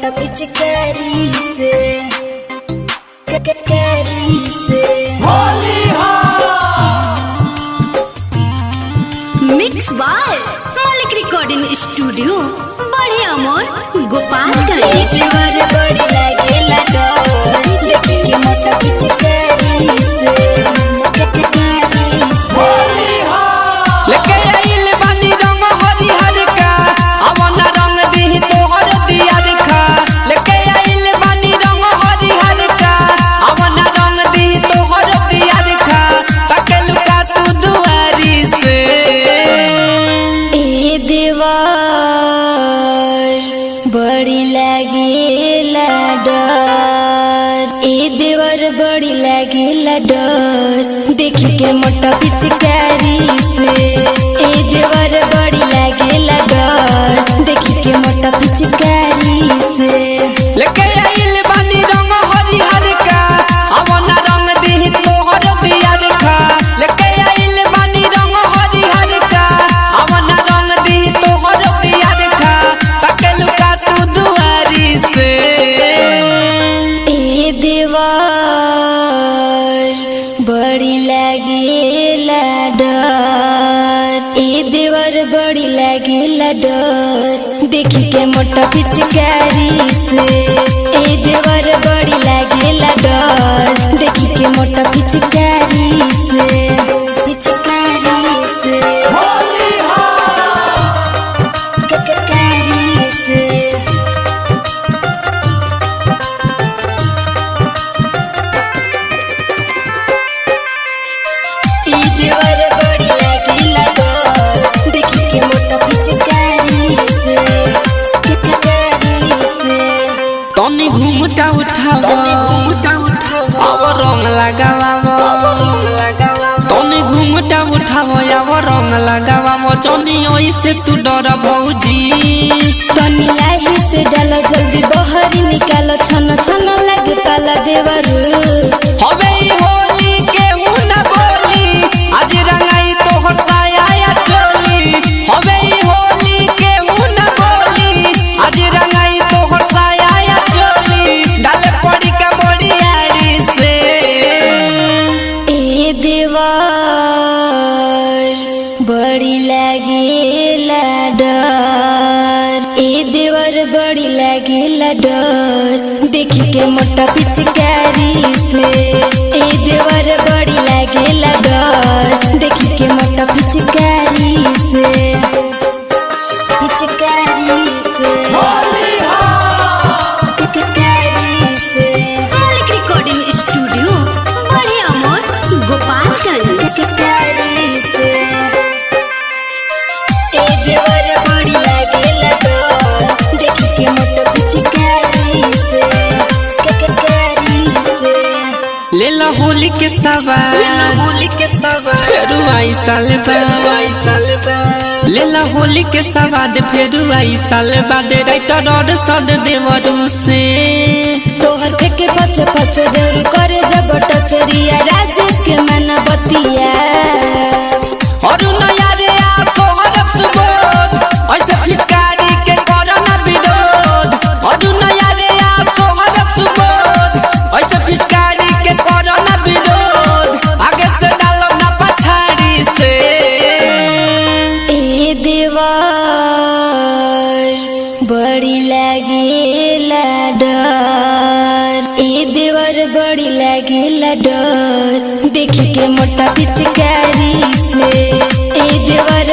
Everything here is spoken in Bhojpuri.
मोटा पिचकारी से कैरी से मिक्स बाय मालिक रिकॉर्डिंग स्टूडियो बड़े अमर गोपालगंज। बड़ी लागेला डर देखी के मोटा पिचकारी से लेके आइल बानी रंग हरिहर का अवन रंग दी तोहर दिया रखा। लेके आइल बानी रंग हरिहर का अवन रंग दी तोहर दिया रखा। ताके लुका तू दुआरी से ए देवर बड़ी लागेला डर। ए देवर बड़ी लागेला डर देखी के मोटा पिचकारी से। ए देवर बड़ी लागेला डर देखी के मोटा पिचकारी से। लेके आइल बानी रंग हरिहर का अवन रंग दी तोहर दिया रखा। लेके आइल बानी रंग हरिहर का अवन रंग दी तोहर दिया रखा। ताके लुका तू दुआरी से ए देवर बड़ी लागेला डर। ए देवर बड़ी लागेला डर देखी के मोटा पिचकारी से। ए देवर बड़ी लागेला डर देखी के मोटा पिचकारी से। पिचकारी से पिचकारी से देवर बड़ी लागेला डर देखी के मोटा पिचकारी से। तनी घूमटा उठावा अब रंग लगावा। तनी घूमटा उठावा अब रंग लगावा। चनी ओइसे तू डर भौजी तनी लाही से डालो जल्दी बहरी निकालो छन छन लगे पाला देवर। हवे ई होली के ना बोली आज रंगाई तोहर साया या चोली। हवे ई होली के ना बोली आज रंगाई तोहर साया या चोली। डाले पड़ी का बड़ी यारी से ए देवर बड़ी लागेला डर। ए देवर बड़ी लागेला डर देखी के मोटा पिचकारी से। ए देवर बड़ी लागेला डर देखी के मोटा पिचकारी से। पिचकारी से पिचकारी से मालिक रिकॉर्डिंग स्टूडियो बड़े अमर गोपालगंज। पिचकारी से ए देवर बड़ी लागेला डर देखी के मोटा पिचकारी से। पिचकारी से लेला होली के सवार फेरू आई साल बाद। लेला होली के सवाद फेरू आई साल बाद। राइटर और सद देवरू से तोहर के पछ पछ देर करे जब टचरिया राज के मन बतिया। और नया रे आ सोहर सुबोध ऐसे पिचकारी के करना विरोध। और नया रे आ सोहर सुबोध ऐसे पिचकारी के करना विरोध। आगे से डालो ना पछाड़ी से ए देवर बड़ी लागेला डर। ए देवर बड़ी लागेला डर देखी के मोटा पिचकारी से। ए देवर